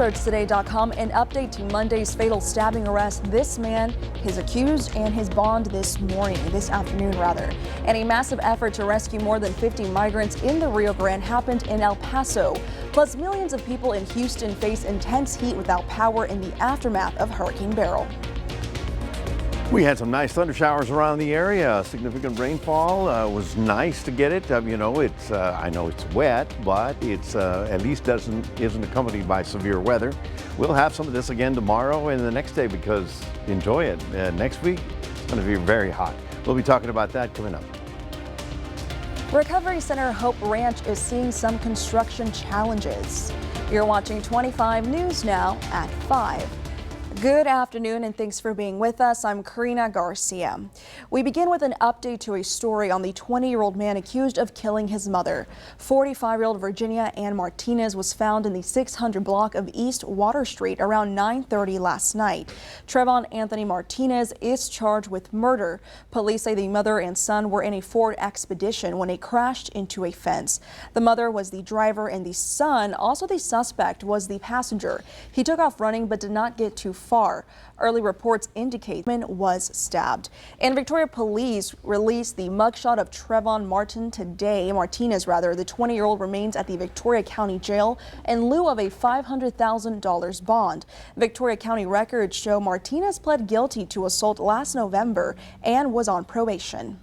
CrossroadsToday.com, an update to Monday's fatal stabbing arrest. This man, his accused, and his bond this afternoon. And a massive effort to rescue more than 50 migrants in the Rio Grande happened in El Paso. Plus, millions of people in Houston face intense heat without power in the aftermath of Hurricane Beryl. We had some nice thunder showers around the area. Significant rainfall. Was nice to get it. I know it's wet, but it's at least isn't accompanied by severe weather. We'll have some of this again tomorrow and the next day because enjoy it. Next week it's going to be very hot. We'll be talking about that coming up. Recovery Center Hope Ranch is seeing some construction challenges. You're watching 25 News Now at 5. Good afternoon and thanks for being with us. I'm Karina Garcia. We begin with an update to a story on the 20-year-old man accused of killing his mother. 45-year-old Virginia Ann Martinez was found in the 600 block of East Water Street around 9:30 last night. Trevon Anthony Martinez is charged with murder. Police say the mother and son were in a Ford Expedition when it crashed into a fence. The mother was the driver and the son, also the suspect, was the passenger. He took off running but did not get too far. Early reports indicate the man was stabbed. And Victoria police released the mugshot of Trevon Martinez, the 20-year-old remains at the Victoria County Jail in lieu of a $500,000 bond. Victoria County records show Martinez pled guilty to assault last November and was on probation.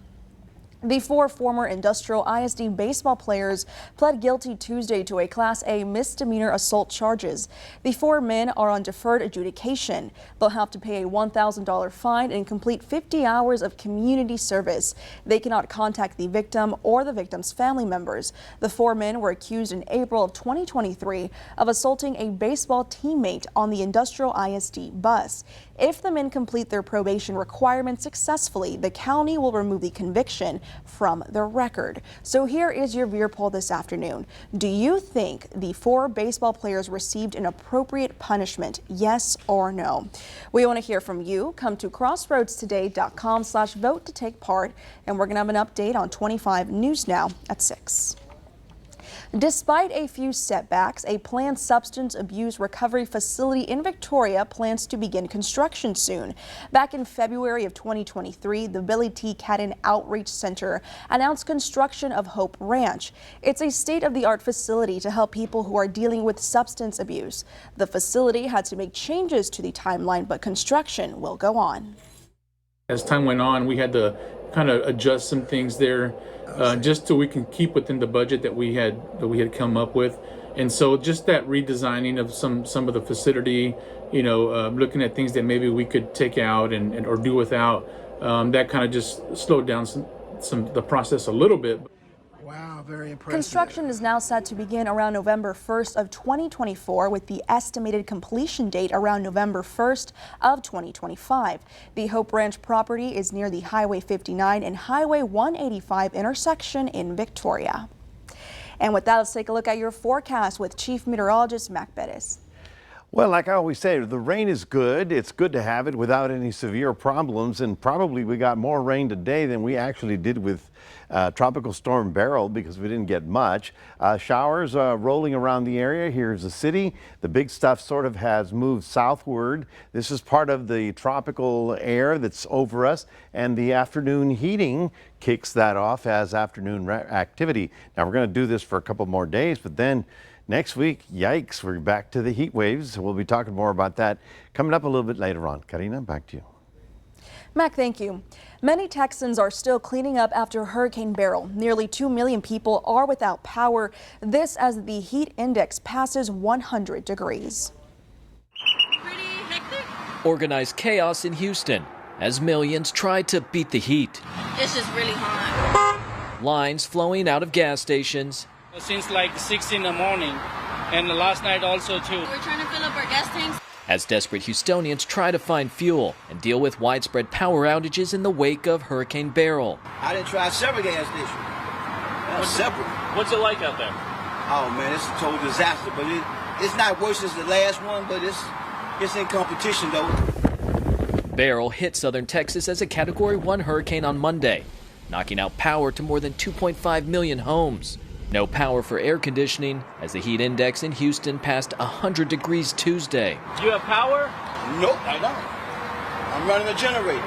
The 4 former Industrial ISD baseball players pled guilty Tuesday to a Class A misdemeanor assault charges. The 4 men are on deferred adjudication. They'll have to pay a $1,000 fine and complete 50 hours of community service. They cannot contact the victim or the victim's family members. The 4 men were accused in April of 2023 of assaulting a baseball teammate on the Industrial ISD bus. If the men complete their probation requirements successfully, the county will remove the conviction from their record. So here is your viewer poll this afternoon. Do you think the 4 baseball players received an appropriate punishment? Yes or no? We want to hear from you. Come to CrossroadsToday.com/vote to take part. And we're going to have an update on 25 News Now at 6. Despite a few setbacks, a planned substance abuse recovery facility in Victoria plans to begin construction soon. Back in February of 2023, the Billy T. Cadden Outreach Center announced construction of Hope Ranch. It's a state-of-the-art facility to help people who are dealing with substance abuse. The facility had to make changes to the timeline, but construction will go on. As time went on, we had to kind of adjust some things there. Just so we can keep within the budget that we had come up with, and so just that redesigning of some of the facility, looking at things that maybe we could take out or do without, that kind of just slowed down the process a little bit. Wow, very impressive. Construction is now set to begin around November 1st of 2024 with the estimated completion date around November 1st of 2025. The Hope Ranch property is near the Highway 59 and Highway 185 intersection in Victoria. And with that, let's take a look at your forecast with Chief Meteorologist Mac Bettis. Well, like I always say, the rain is good. It's good to have it without any severe problems. And probably we got more rain today than we actually did with Tropical Storm Beryl because we didn't get much. Showers rolling around the area. Here's the city. The big stuff sort of has moved southward. This is part of the tropical air that's over us. And the afternoon heating kicks that off as afternoon activity. Now, we're going to do this for a couple more days, but then next week, yikes, we're back to the heat waves. We'll be talking more about that coming up a little bit later on. Karina, back to you. Mac, thank you. Many Texans are still cleaning up after Hurricane Beryl. Nearly 2 million people are without power. This as the heat index passes 100 degrees. Pretty hectic. Organized chaos in Houston as millions try to beat the heat. It's just really hot. Lines flowing out of gas stations. Since like 6 in the morning, and last night also too. We're trying to fill up our gas tanks. As desperate Houstonians try to find fuel and deal with widespread power outages in the wake of Hurricane Beryl. I didn't try several gas stations. Several. What's it like out there? Oh man, it's a total disaster. But it's not worse as the last one, but it's in competition though. Beryl hit southern Texas as a Category 1 hurricane on Monday, knocking out power to more than 2.5 million homes. No power for air conditioning as the heat index in Houston passed 100 degrees Tuesday. You have power? Nope, I don't. I'm running a generator.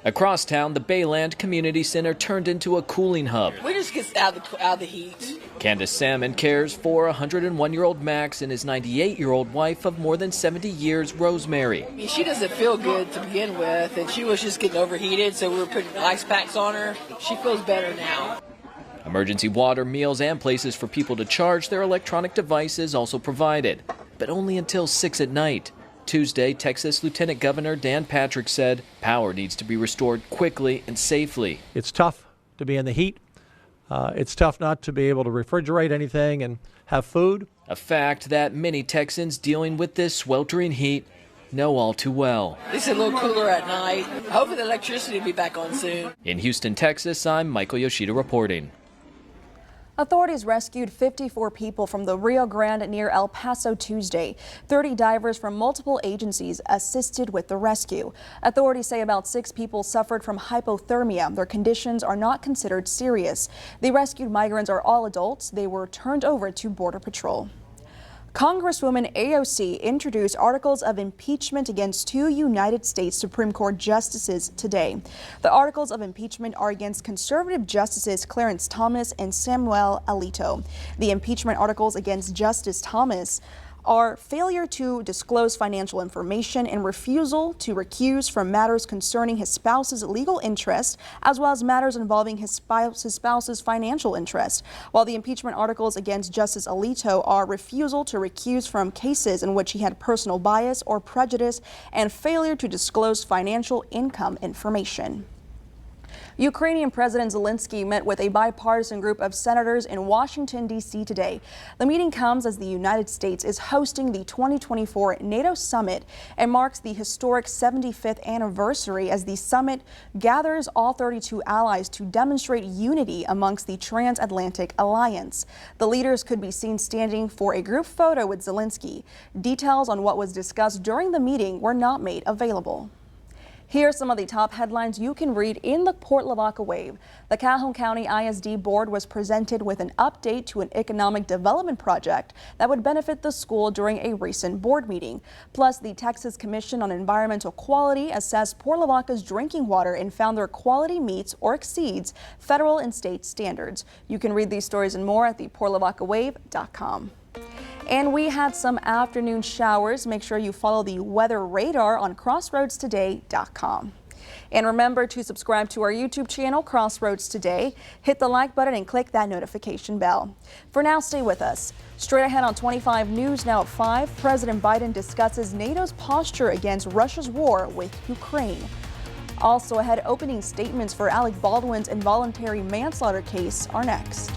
Across town, the Bayland Community Center turned into a cooling hub. We just get out of the heat. Candace Salmon cares for 101-year-old Max and his 98-year-old wife of more than 70 years, Rosemary. She doesn't feel good to begin with, and she was just getting overheated, so we were putting ice packs on her. She feels better now. Emergency water, meals, and places for people to charge their electronic devices also provided, but only until 6 at night. Tuesday, Texas Lieutenant Governor Dan Patrick said power needs to be restored quickly and safely. It's tough to be in the heat. It's tough not to be able to refrigerate anything and have food. A fact that many Texans dealing with this sweltering heat know all too well. It's a little cooler at night. Hopefully the electricity will be back on soon. In Houston, Texas, I'm Michael Yoshida reporting. Authorities rescued 54 people from the Rio Grande near El Paso Tuesday. 30 divers from multiple agencies assisted with the rescue. Authorities say about 6 people suffered from hypothermia. Their conditions are not considered serious. The rescued migrants are all adults. They were turned over to Border Patrol. Congresswoman AOC introduced articles of impeachment against 2 United States Supreme Court justices today. The articles of impeachment are against conservative justices Clarence Thomas and Samuel Alito. The impeachment articles against Justice Thomas are failure to disclose financial information and refusal to recuse from matters concerning his spouse's legal interest, as well as matters involving his spouse's financial interest. While the impeachment articles against Justice Alito are refusal to recuse from cases in which he had personal bias or prejudice and failure to disclose financial income information. Ukrainian President Zelensky met with a bipartisan group of senators in Washington, D.C. today. The meeting comes as the United States is hosting the 2024 NATO summit and marks the historic 75th anniversary as the summit gathers all 32 allies to demonstrate unity amongst the transatlantic alliance. The leaders could be seen standing for a group photo with Zelensky. Details on what was discussed during the meeting were not made available. Here are some of the top headlines you can read in the Port Lavaca Wave. The Calhoun County ISD Board was presented with an update to an economic development project that would benefit the school during a recent board meeting. Plus, the Texas Commission on Environmental Quality assessed Port Lavaca's drinking water and found their quality meets or exceeds federal and state standards. You can read these stories and more at theportlavacawave.com. And we had some afternoon showers. Make sure you follow the weather radar on crossroadstoday.com. And remember to subscribe to our YouTube channel, Crossroads Today. Hit the like button and click that notification bell. For now, stay with us. Straight ahead on 25 News now at 5, President Biden discusses NATO's posture against Russia's war with Ukraine. Also ahead, opening statements for Alec Baldwin's involuntary manslaughter case are next.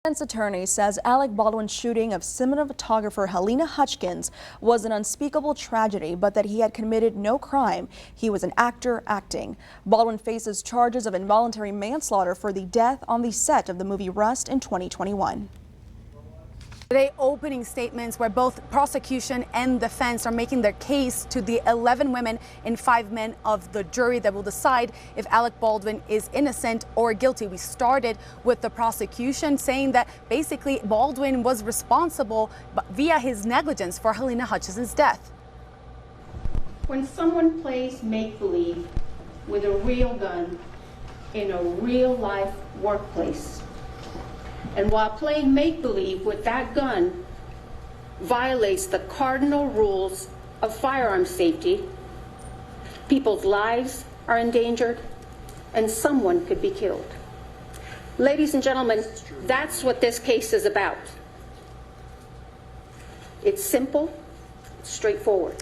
Defense attorney says Alec Baldwin's shooting of cinematographer Helena Hutchins was an unspeakable tragedy, but that he had committed no crime. He was an actor acting. Baldwin faces charges of involuntary manslaughter for the death on the set of the movie Rust in 2021. Today, opening statements where both prosecution and defense are making their case to the 11 women and 5 men of the jury that will decide if Alec Baldwin is innocent or guilty. We started with the prosecution saying that basically Baldwin was responsible via his negligence for Helena Hutchins' death. When someone plays make-believe with a real gun in a real-life workplace, and while playing make-believe with that gun violates the cardinal rules of firearm safety, people's lives are endangered and someone could be killed. Ladies and gentlemen, that's what this case is about. It's simple, straightforward.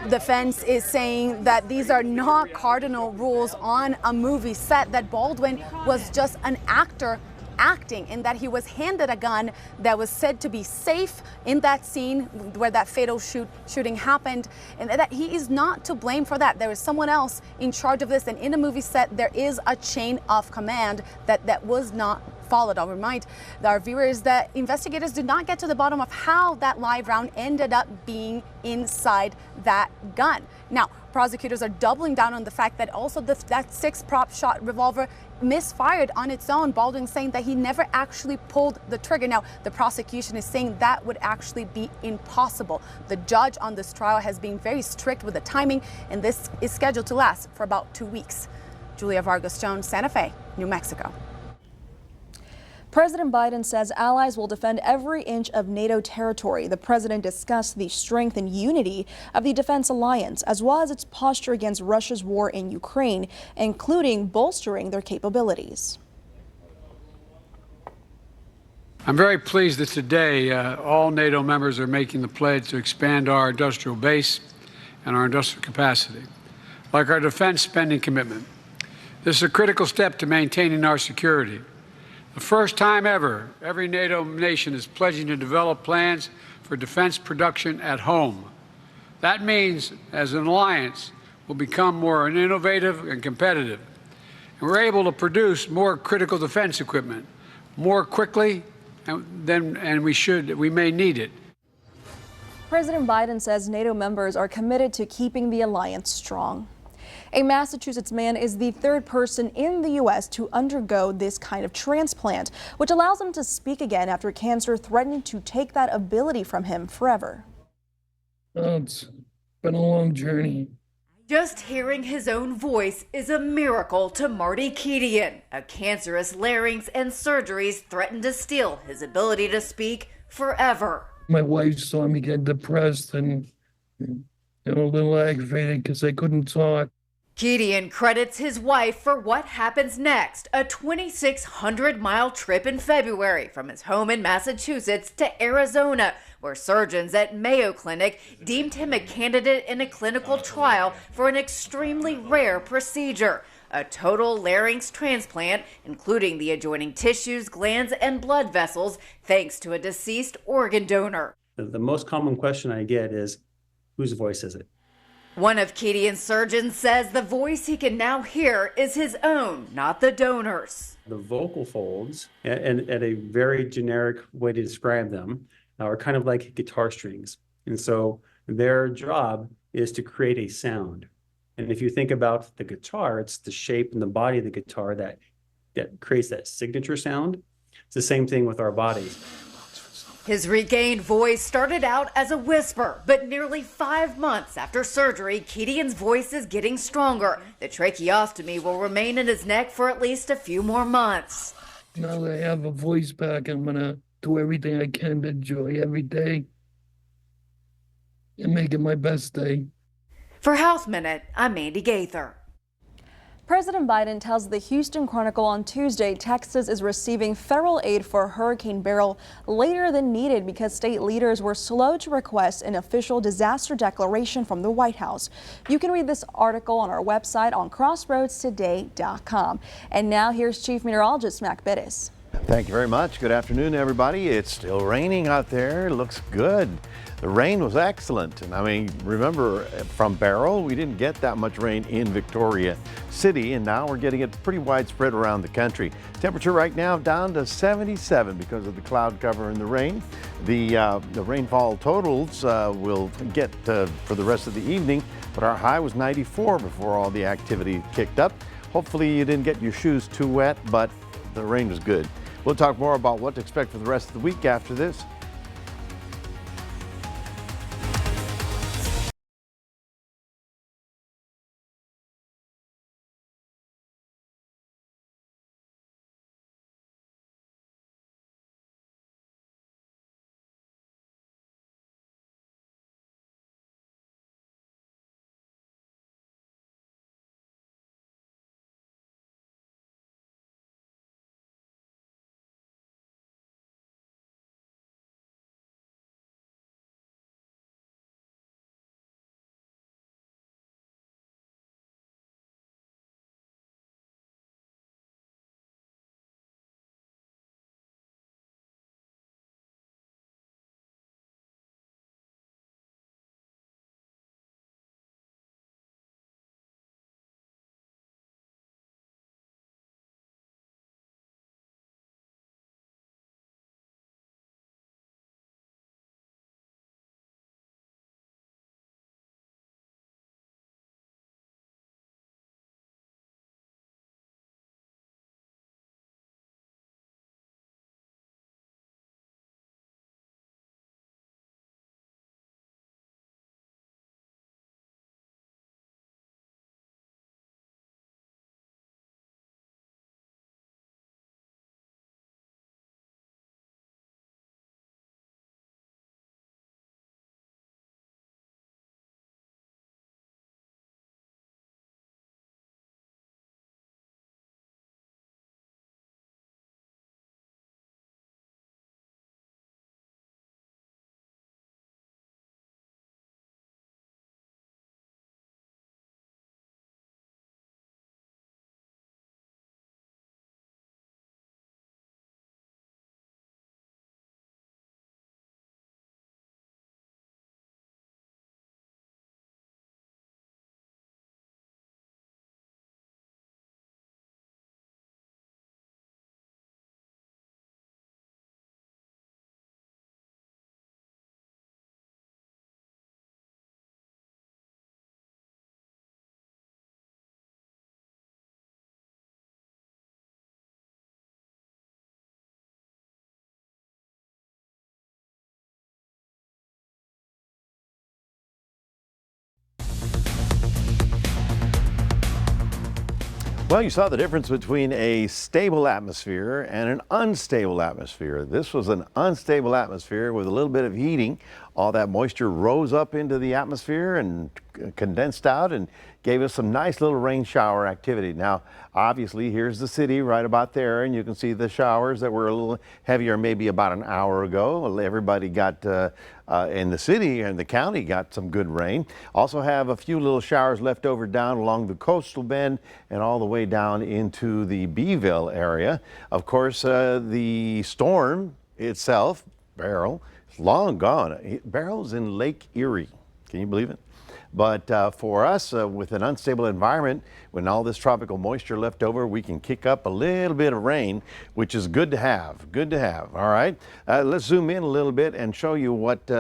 Defense is saying that these are not cardinal rules on a movie set, that Baldwin was just an actor acting, and that he was handed a gun that was said to be safe in that scene where that fatal shooting happened, and that he is not to blame for that. There is someone else in charge of this, and in a movie set there is a chain of command that was not followed. I'll remind our viewers that investigators did not get to the bottom of how that live round ended up being inside that gun. Now, prosecutors are doubling down on the fact that also that 6-prop shot revolver misfired on its own. Baldwin saying that he never actually pulled the trigger. Now, the prosecution is saying that would actually be impossible. The judge on this trial has been very strict with the timing, and this is scheduled to last for about 2 weeks. Julia Vargas Jones, Santa Fe, New Mexico. President Biden says allies will defend every inch of NATO territory. The president discussed the strength and unity of the defense alliance, as well as its posture against Russia's war in Ukraine, including bolstering their capabilities. I'm very pleased that today all NATO members are making the pledge to expand our industrial base and our industrial capacity, like our defense spending commitment. This is a critical step to maintaining our security. The first time ever, every NATO nation is pledging to develop plans for defense production at home. That means, as an alliance, we'll become more innovative and competitive. And we're able to produce more critical defense equipment more quickly than we may need it. President Biden says NATO members are committed to keeping the alliance strong. A Massachusetts man is the 3rd person in the U.S. to undergo this kind of transplant, which allows him to speak again after cancer threatened to take that ability from him forever. It's been a long journey. Just hearing his own voice is a miracle to Marty Kedian. A cancerous larynx and surgeries threatened to steal his ability to speak forever. My wife saw me get depressed and a little aggravated because I couldn't talk. Kedian credits his wife for what happens next, a 2,600-mile trip in February from his home in Massachusetts to Arizona, where surgeons at Mayo Clinic deemed him a candidate in a clinical trial for an extremely rare procedure, a total larynx transplant, including the adjoining tissues, glands, and blood vessels, thanks to a deceased organ donor. The most common question I get is, whose voice is it? One of Kedian's surgeons says the voice he can now hear is his own, not the donor's. The vocal folds, and a very generic way to describe them, are kind of like guitar strings. And so their job is to create a sound. And if you think about the guitar, it's the shape and the body of the guitar that creates that signature sound. It's the same thing with our bodies. His regained voice started out as a whisper, but nearly 5 months after surgery, Kedian's voice is getting stronger. The tracheostomy will remain in his neck for at least a few more months. Now that I have a voice back, I'm going to do everything I can to enjoy every day and make it my best day. For Health Minute, I'm Mandy Gaither. President Biden tells the Houston Chronicle on Tuesday Texas is receiving federal aid for Hurricane Beryl later than needed because state leaders were slow to request an official disaster declaration from the White House. You can read this article on our website on crossroadstoday.com. And now here's Chief Meteorologist Mac Bittis. Thank you very much. Good afternoon, everybody. It's still raining out there. It looks good. The rain was excellent. And I mean, remember from Beryl, we didn't get that much rain in Victoria City, and now we're getting it pretty widespread around the country. Temperature right now down to 77 because of the cloud cover and the rain. The rainfall totals will get for the rest of the evening, but our high was 94 before all the activity kicked up. Hopefully you didn't get your shoes too wet, but the rain was good. We'll talk more about what to expect for the rest of the week after this. Well, you saw the difference between a stable atmosphere and an unstable atmosphere. This was an unstable atmosphere with a little bit of heating. All that moisture rose up into the atmosphere and condensed out and gave us some nice little rain shower activity. Now, obviously, here's the city right about there, and you can see the showers that were a little heavier maybe about an hour ago. Everybody got in the city and the county got some good rain. Also have a few little showers left over down along the coastal bend and all the way down into the Beeville area. Of course, the storm itself, Beryl, is long gone. Beryl's in Lake Erie. Can you believe it? But for us, with an unstable environment, when all this tropical moisture left over, we can kick up a little bit of rain, which is good to have. Good to have. All right. Let's zoom in a little bit and show you what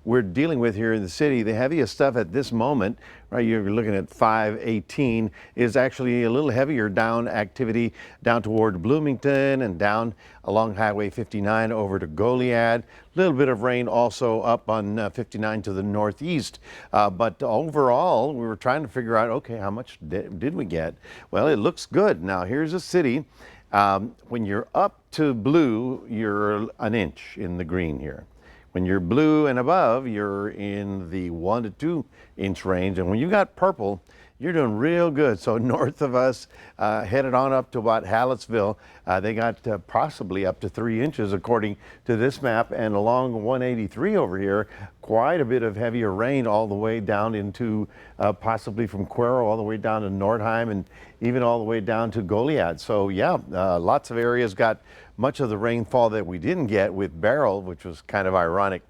we're dealing with here in the city. The heaviest stuff at this moment, right, you're looking at 518, is actually a little heavier down activity down toward Bloomington and down along Highway 59 over to Goliad. A little bit of rain also up on 59 to the northeast. But overall, we were trying to figure out, okay, how much did we get? Well, it looks good. Now, here's a city. When you're up to blue, you're an inch in the green here. When you're blue and above, you're in the 1 to 2 inch range. And when you got purple, You're doing real good. So north of us, headed on up to about Hallettsville, they got possibly up to 3 inches according to this map. And along 183 over here, quite a bit of heavier rain all the way down into possibly from Cuero all the way down to Nordheim and even all the way down to Goliad. So yeah, lots of areas got much of the rainfall that we didn't get with Beryl, which was kind of ironic.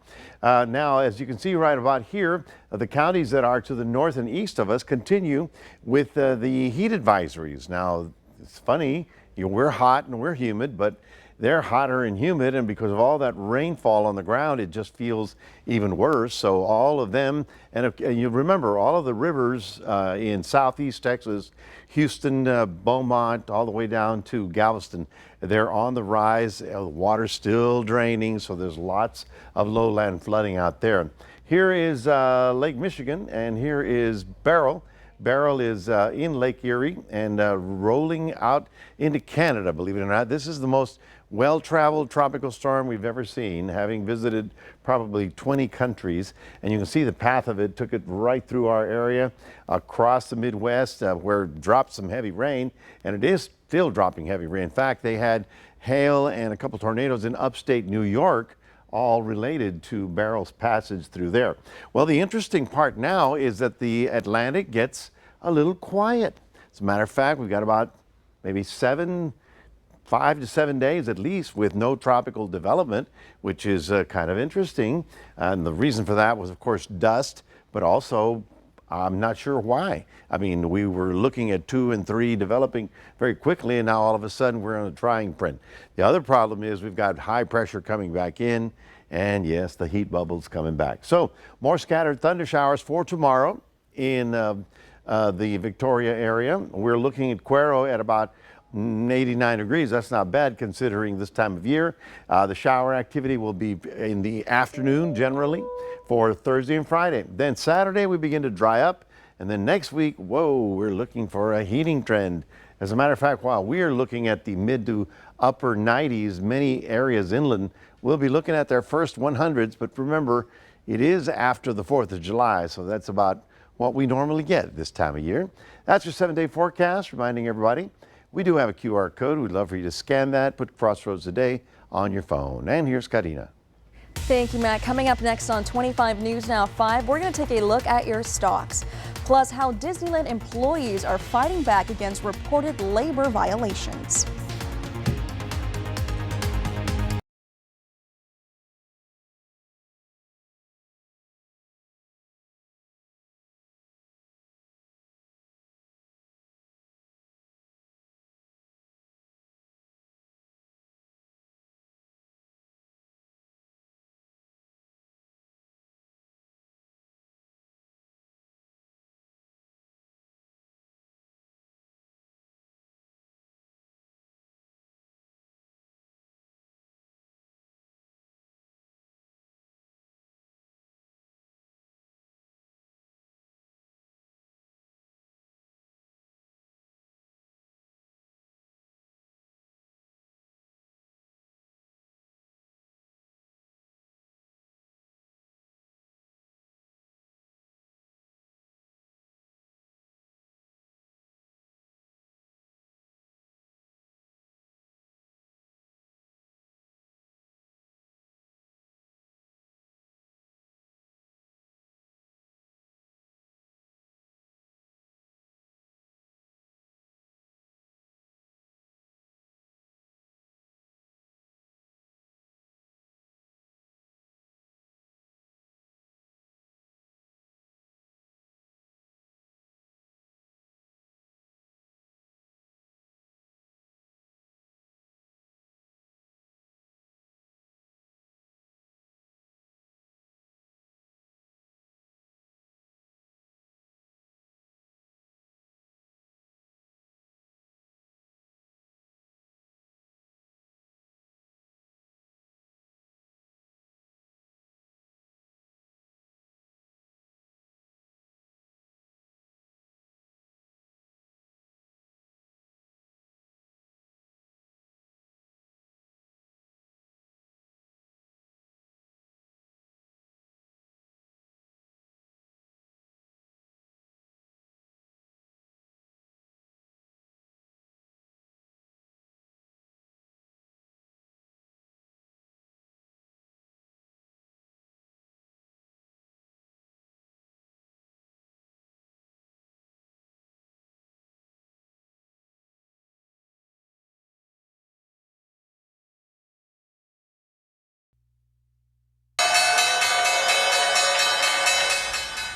Now, as you can see right about here, the counties that are to the north and east of us continue with the heat advisories. Now, it's funny, we're hot and we're humid, but they're hotter and humid, and because of all that rainfall on the ground, it just feels even worse. So all of them, and you remember all of the rivers in southeast Texas, Houston, Beaumont, all the way down to Galveston, they're on the rise. The water's still draining, so there's lots of lowland flooding out there. Here is Lake Michigan, and here is Beryl. Beryl is in Lake Erie and rolling out into Canada, believe it or not. This is the most well-traveled tropical storm we've ever seen, having visited probably 20 countries. And you can see the path of it took it right through our area, across the Midwest, where it dropped some heavy rain, and it is still dropping heavy rain. In fact, they had hail and a couple tornadoes in upstate New York, all related to Beryl's passage through there. Well, the interesting part now is that the Atlantic gets a little quiet. As a matter of fact, we've got about maybe 5 to 7 days at least with no tropical development, which is kind of interesting. And the reason for that was, of course, dust, but also I'm not sure why. I mean, we were looking at 2 and 3 developing very quickly, and now all of a sudden we're on a trying print. The other problem is we've got high pressure coming back in, and yes, the heat bubble's coming back. So more scattered thunder showers for tomorrow in the Victoria area. We're looking at Cuero at about 89 degrees. That's not bad considering this time of year. The shower activity will be in the afternoon generally for Thursday and Friday. Then Saturday we begin to dry up, and then next week, whoa, we're looking for a heating trend. As a matter of fact, while we are looking at the mid to upper 90s, many areas inland will be looking at their first 100s, but remember, it is after the 4th of July, so that's about what we normally get this time of year. That's your 7-day forecast, reminding everybody we do have a QR code. We'd love for you to scan that, put Crossroads Today on your phone. And here's Karina. Thank you, Matt. Coming up next on 25 News Now 5, we're going to take a look at your stocks, plus how Disneyland employees are fighting back against reported labor violations.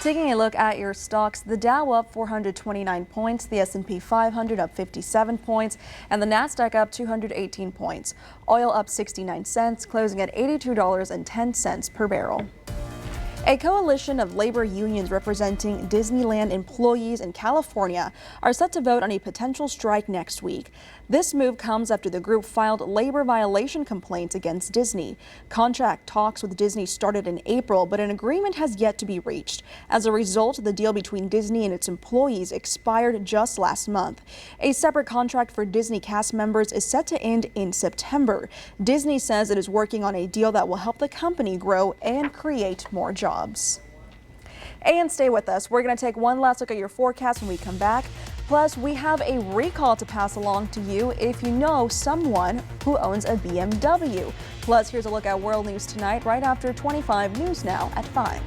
Taking a look at your stocks, the Dow up 429 points, the S&P 500 up 57 points, and the Nasdaq up 218 points. Oil up 69 cents, closing at $82.10 per barrel. A coalition of labor unions representing Disneyland employees in California are set to vote on a potential strike next week. This move comes after the group filed labor violation complaints against Disney. Contract talks with Disney started in April, but an agreement has yet to be reached. As a result, the deal between Disney and its employees expired just last month. A separate contract for Disney cast members is set to end in September. Disney says it is working on a deal that will help the company grow and create more jobs. And stay with us. We're going to take one last look at your forecast when we come back. Plus, we have a recall to pass along to you if you know someone who owns a BMW. Plus, here's a look at world news tonight right after 25 News Now at 5.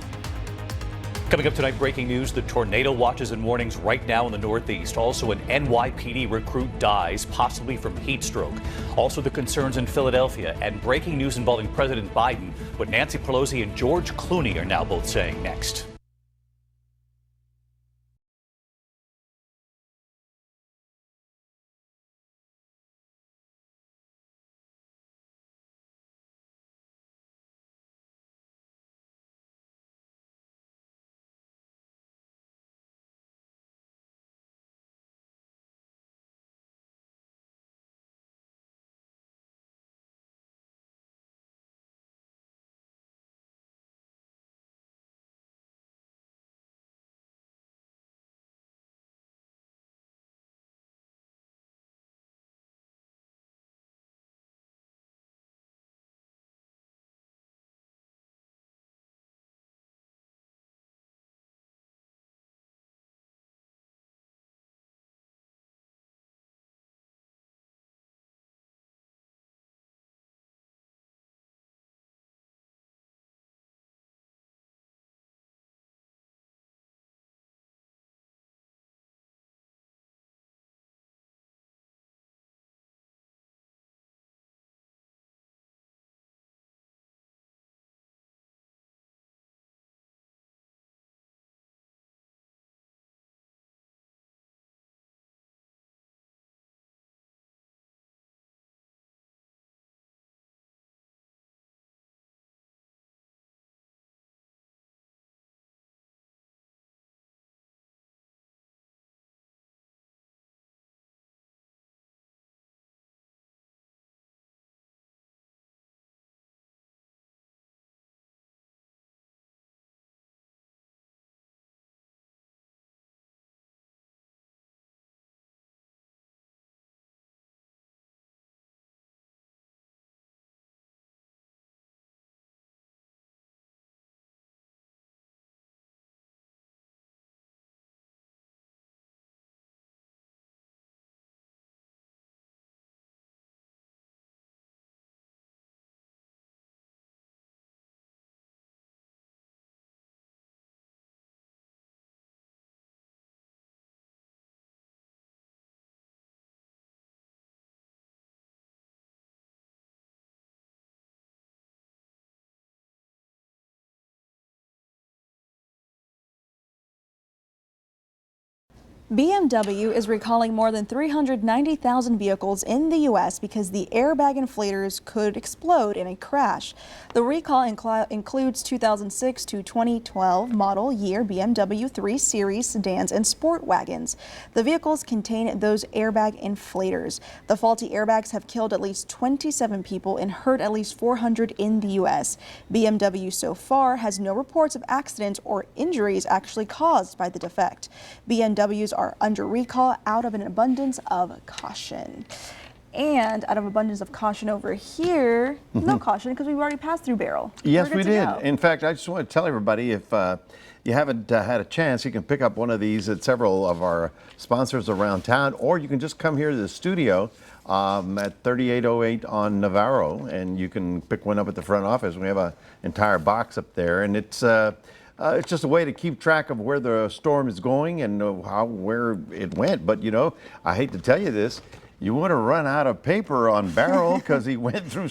Coming up tonight, breaking news, the tornado watches and warnings right now in the Northeast. Also, an NYPD recruit dies, possibly from heat stroke. Also, the concerns in Philadelphia, and breaking news involving President Biden, what Nancy Pelosi and George Clooney are now both saying next. BMW is recalling more than 390,000 vehicles in the U.S. because the airbag inflators could explode in a crash. The recall includes 2006 to 2012 model year BMW 3 Series sedans and sport wagons. The vehicles contain those airbag inflators. The faulty airbags have killed at least 27 people and hurt at least 400 in the U.S. BMW so far has no reports of accidents or injuries actually caused by the defect. BMWs are under recall out of an abundance of caution. And out of abundance of caution over here, no caution because we've already passed through Beryl. Yes, we did. In fact, I just want to tell everybody if you haven't had a chance, you can pick up one of these at several of our sponsors around town, or you can just come here to the studio at 3808 on Navarro, and you can pick one up at the front office. We have an entire box up there, and it's just a way to keep track of where the storm is going and where it went. But, you know, I hate to tell you this, you would have run out of paper on Beryl because he went through.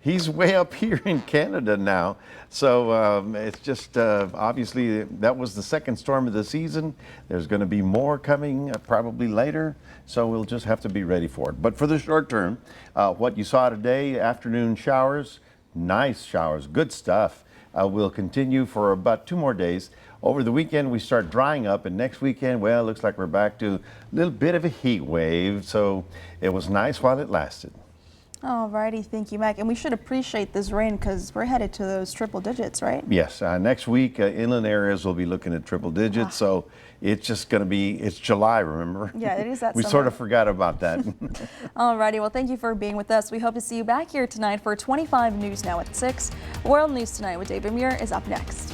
He's way up here in Canada now. So it's just obviously that was the second storm of the season. There's going to be more coming probably later. So we'll just have to be ready for it. But for the short term, what you saw today, afternoon showers, nice showers, good stuff. Will continue for about 2 more days. Over the weekend, we start drying up, and next weekend, well, it looks like we're back to a little bit of a heat wave. So it was nice while it lasted. Alrighty, thank you, Mac. And we should appreciate this rain because we're headed to those triple digits, right? Yes, next week, inland areas will be looking at triple digits. So it's just going to be, it's July, remember? Yeah, it is that We summer. sort of forgot about that. Alrighty, well, thank you for being with us. We hope to see you back here tonight for 25 News Now at 6. World News Tonight with David Muir is up next.